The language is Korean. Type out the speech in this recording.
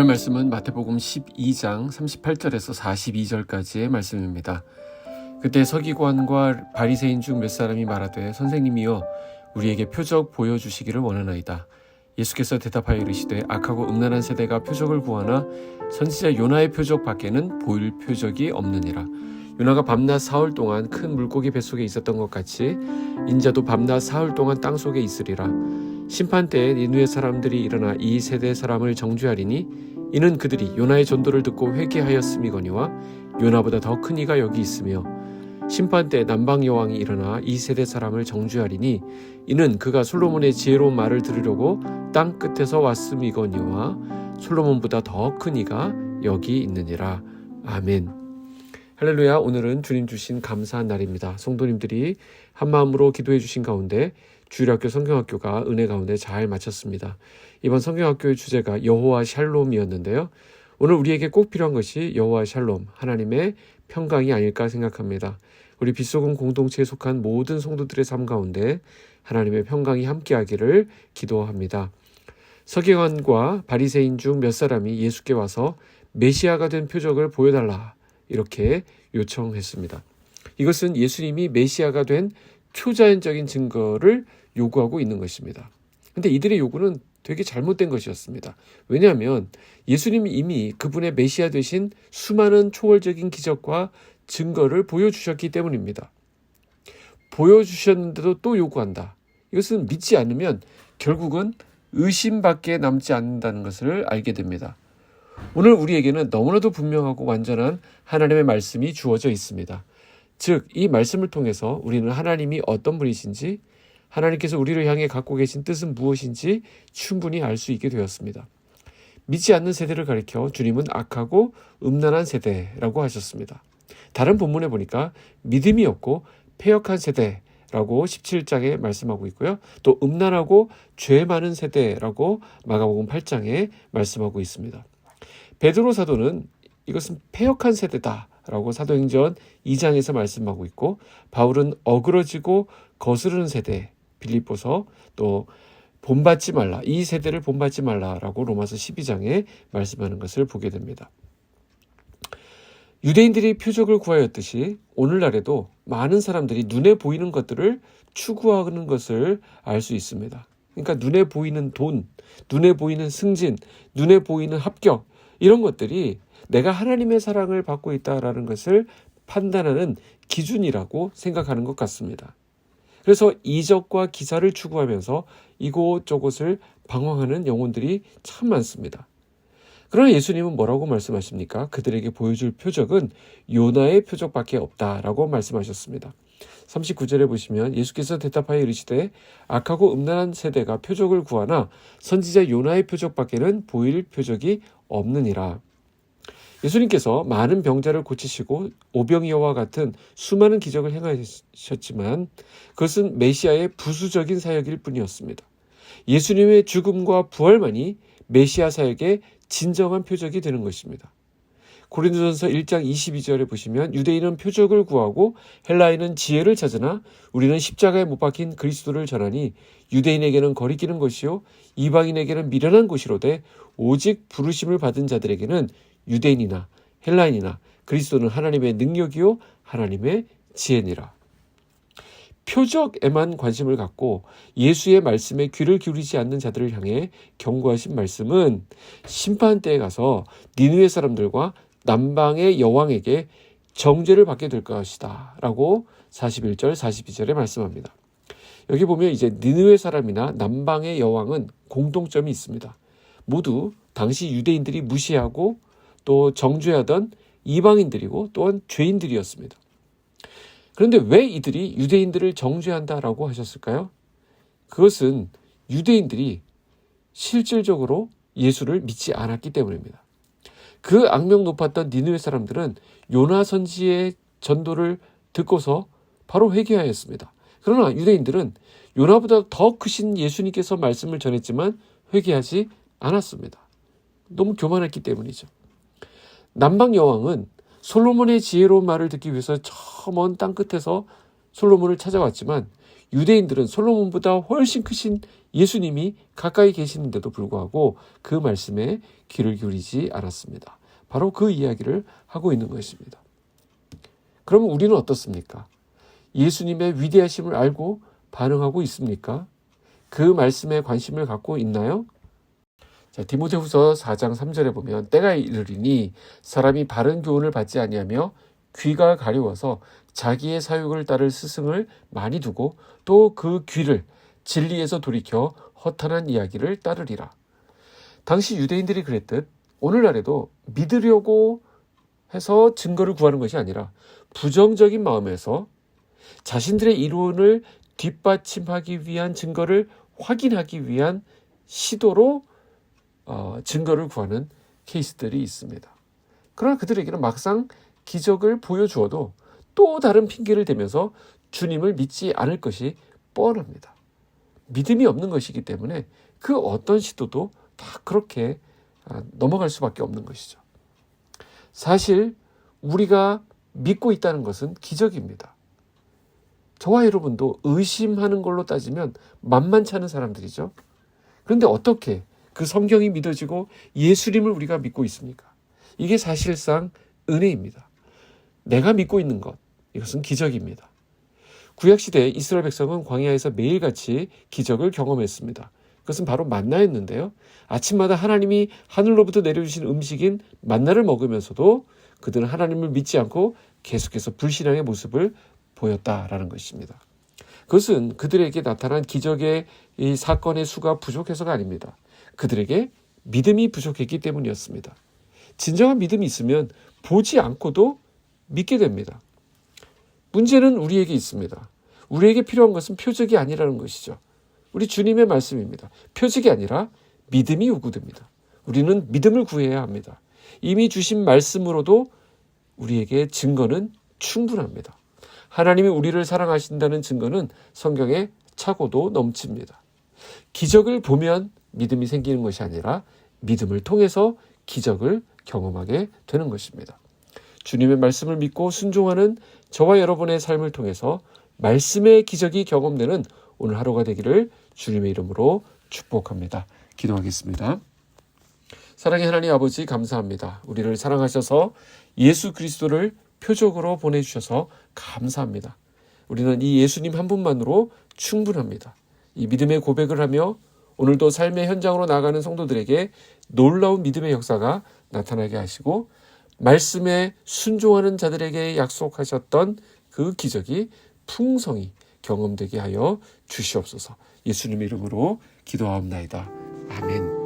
오늘 말씀은 마태복음 12장 38절에서 42절까지의 말씀입니다. 그때 서기관과 바리새인 중 몇 사람이 말하되 선생님이여 우리에게 표적 보여주시기를 원하나이다. 예수께서 대답하여 이르시되 악하고 음란한 세대가 표적을 구하나 선지자 요나의 표적 밖에는 보일 표적이 없느니라. 요나가 밤낮 사흘 동안 큰 물고기 뱃속에 있었던 것 같이 인자도 밤낮 사흘 동안 땅속에 있으리라. 심판 때에 니느웨 사람들이 일어나 이 세대 사람을 정죄하리니 이는 그들이 요나의 전도를 듣고 회개하였음이거니와 요나보다 더 큰 이가 여기 있으며 심판 때 남방 여왕이 일어나 이 세대 사람을 정죄하리니 이는 그가 솔로몬의 지혜로운 말을 들으려고 땅 끝에서 왔음이거니와 솔로몬보다 더 큰 이가 여기 있느니라. 아멘. 할렐루야. 오늘은 주님 주신 감사한 날입니다. 성도님들이 한마음으로 기도해 주신 가운데 주일학교 성경학교가 은혜 가운데 잘 마쳤습니다. 이번 성경학교의 주제가 여호와 샬롬이었는데요. 오늘 우리에게 꼭 필요한 것이 여호와 샬롬, 하나님의 평강이 아닐까 생각합니다. 우리 빛소금 공동체에 속한 모든 성도들의 삶 가운데 하나님의 평강이 함께하기를 기도합니다. 서기관과 바리새인 중 몇 사람이 예수께 와서 메시아가 된 표적을 보여달라 이렇게 요청했습니다. 이것은 예수님이 메시아가 된 초자연적인 증거를 요구하고 있는 것입니다. 그런데 이들의 요구는 되게 잘못된 것이었습니다. 왜냐하면 예수님이 이미 그분의 메시아 되신 수많은 초월적인 기적과 증거를 보여주셨기 때문입니다. 보여주셨는데도 또 요구한다. 이것은 믿지 않으면 결국은 의심밖에 남지 않는다는 것을 알게 됩니다. 오늘 우리에게는 너무나도 분명하고 완전한 하나님의 말씀이 주어져 있습니다. 즉, 이 말씀을 통해서 우리는 하나님이 어떤 분이신지, 하나님께서 우리를 향해 갖고 계신 뜻은 무엇인지 충분히 알 수 있게 되었습니다. 믿지 않는 세대를 가리켜 주님은 악하고 음란한 세대라고 하셨습니다. 다른 본문에 보니까 믿음이 없고 패역한 세대라고 17장에 말씀하고 있고요. 또 음란하고 죄 많은 세대라고 마가복음 8장에 말씀하고 있습니다. 베드로 사도는 이것은 패역한 세대다라고 사도행전 2장에서 말씀하고 있고, 바울은 어그러지고 거스르는 세대, 빌립보서, 또 본받지 말라, 이 세대를 본받지 말라라고 로마서 12장에 말씀하는 것을 보게 됩니다. 유대인들이 표적을 구하였듯이 오늘날에도 많은 사람들이 눈에 보이는 것들을 추구하는 것을 알 수 있습니다. 그러니까 눈에 보이는 돈, 눈에 보이는 승진, 눈에 보이는 합격, 이런 것들이 내가 하나님의 사랑을 받고 있다라는 것을 판단하는 기준이라고 생각하는 것 같습니다. 그래서 이적과 기사를 추구하면서 이곳저곳을 방황하는 영혼들이 참 많습니다. 그러나 예수님은 뭐라고 말씀하십니까? 그들에게 보여줄 표적은 요나의 표적밖에 없다라고 말씀하셨습니다. 39절에 보시면 예수께서 대답하여 이르시되 악하고 음란한 세대가 표적을 구하나 선지자 요나의 표적밖에는 보일 표적이 없느니라. 예수님께서 많은 병자를 고치시고 오병이어와 같은 수많은 기적을 행하셨지만 그것은 메시아의 부수적인 사역일 뿐이었습니다. 예수님의 죽음과 부활만이 메시아 사역의 진정한 표적이 되는 것입니다. 고린도전서 1장 22절에 보시면 유대인은 표적을 구하고 헬라인은 지혜를 찾으나 우리는 십자가에 못 박힌 그리스도를 전하니 유대인에게는 거리끼는 것이요 이방인에게는 미련한 것이로되 오직 부르심을 받은 자들에게는 유대인이나 헬라인이나 그리스도는 하나님의 능력이요 하나님의 지혜니라. 표적에만 관심을 갖고 예수의 말씀에 귀를 기울이지 않는 자들을 향해 경고하신 말씀은 심판 때에 가서 니느웨 사람들과 남방의 여왕에게 정죄를 받게 될 것이다 라고 41절 42절에 말씀합니다. 여기 보면 이제 니느웨 사람이나 남방의 여왕은 공통점이 있습니다. 모두 당시 유대인들이 무시하고 또 정죄하던 이방인들이고 또한 죄인들이었습니다. 그런데 왜 이들이 유대인들을 정죄한다라고 하셨을까요? 그것은 유대인들이 실질적으로 예수를 믿지 않았기 때문입니다. 그 악명 높았던 니느웨 사람들은 요나 선지의 전도를 듣고서 바로 회개하였습니다. 그러나 유대인들은 요나보다 더 크신 예수님께서 말씀을 전했지만 회개하지 않았습니다. 너무 교만했기 때문이죠. 남방 여왕은 솔로몬의 지혜로운 말을 듣기 위해서 저 먼 땅 끝에서 솔로몬을 찾아왔지만 유대인들은 솔로몬보다 훨씬 크신 예수님이 가까이 계시는데도 불구하고 그 말씀에 귀를 기울이지 않았습니다. 바로 그 이야기를 하고 있는 것입니다. 그럼 우리는 어떻습니까? 예수님의 위대하심을 알고 반응하고 있습니까? 그 말씀에 관심을 갖고 있나요? 자, 디모데후서 4장 3절에 보면 때가 이르리니 사람이 바른 교훈을 받지 아니하며 귀가 가려워서 자기의 사욕을 따를 스승을 많이 두고 또 그 귀를 진리에서 돌이켜 허탄한 이야기를 따르리라. 당시 유대인들이 그랬듯 오늘날에도 믿으려고 해서 증거를 구하는 것이 아니라 부정적인 마음에서 자신들의 이론을 뒷받침하기 위한 증거를 확인하기 위한 시도로 증거를 구하는 케이스들이 있습니다. 그러나 그들에게는 막상 기적을 보여주어도 또 다른 핑계를 대면서 주님을 믿지 않을 것이 뻔합니다. 믿음이 없는 것이기 때문에 그 어떤 시도도 다 그렇게 넘어갈 수밖에 없는 것이죠. 사실 우리가 믿고 있다는 것은 기적입니다. 저와 여러분도 의심하는 걸로 따지면 만만치 않은 사람들이죠. 그런데 어떻게 그 성경이 믿어지고 예수님을 우리가 믿고 있습니까? 이게 사실상 은혜입니다. 내가 믿고 있는 것, 이것은 기적입니다. 구약시대 이스라엘 백성은 광야에서 매일같이 기적을 경험했습니다. 그것은 바로 만나였는데요. 아침마다 하나님이 하늘로부터 내려주신 음식인 만나를 먹으면서도 그들은 하나님을 믿지 않고 계속해서 불신앙의 모습을 보였다라는 것입니다. 그것은 그들에게 나타난 기적의 이 사건의 수가 부족해서가 아닙니다. 그들에게 믿음이 부족했기 때문이었습니다. 진정한 믿음이 있으면 보지 않고도 믿게 됩니다. 문제는 우리에게 있습니다. 우리에게 필요한 것은 표적이 아니라는 것이죠. 우리 주님의 말씀입니다. 표적이 아니라 믿음이 요구됩니다. 우리는 믿음을 구해야 합니다. 이미 주신 말씀으로도 우리에게 증거는 충분합니다. 하나님이 우리를 사랑하신다는 증거는 성경에 차고도 넘칩니다. 기적을 보면 믿음이 생기는 것이 아니라 믿음을 통해서 기적을 경험하게 되는 것입니다. 주님의 말씀을 믿고 순종하는 저와 여러분의 삶을 통해서 말씀의 기적이 경험되는 오늘 하루가 되기를 주님의 이름으로 축복합니다. 기도하겠습니다. 사랑의 하나님 아버지 감사합니다. 우리를 사랑하셔서 예수 그리스도를 표적으로 보내주셔서 감사합니다. 우리는 이 예수님 한 분만으로 충분합니다. 이 믿음의 고백을 하며 오늘도 삶의 현장으로 나가는 성도들에게 놀라운 믿음의 역사가 나타나게 하시고 말씀에 순종하는 자들에게 약속하셨던 그 기적이 풍성히 경험되게 하여 주시옵소서. 예수님의 이름으로 기도하옵나이다. 아멘.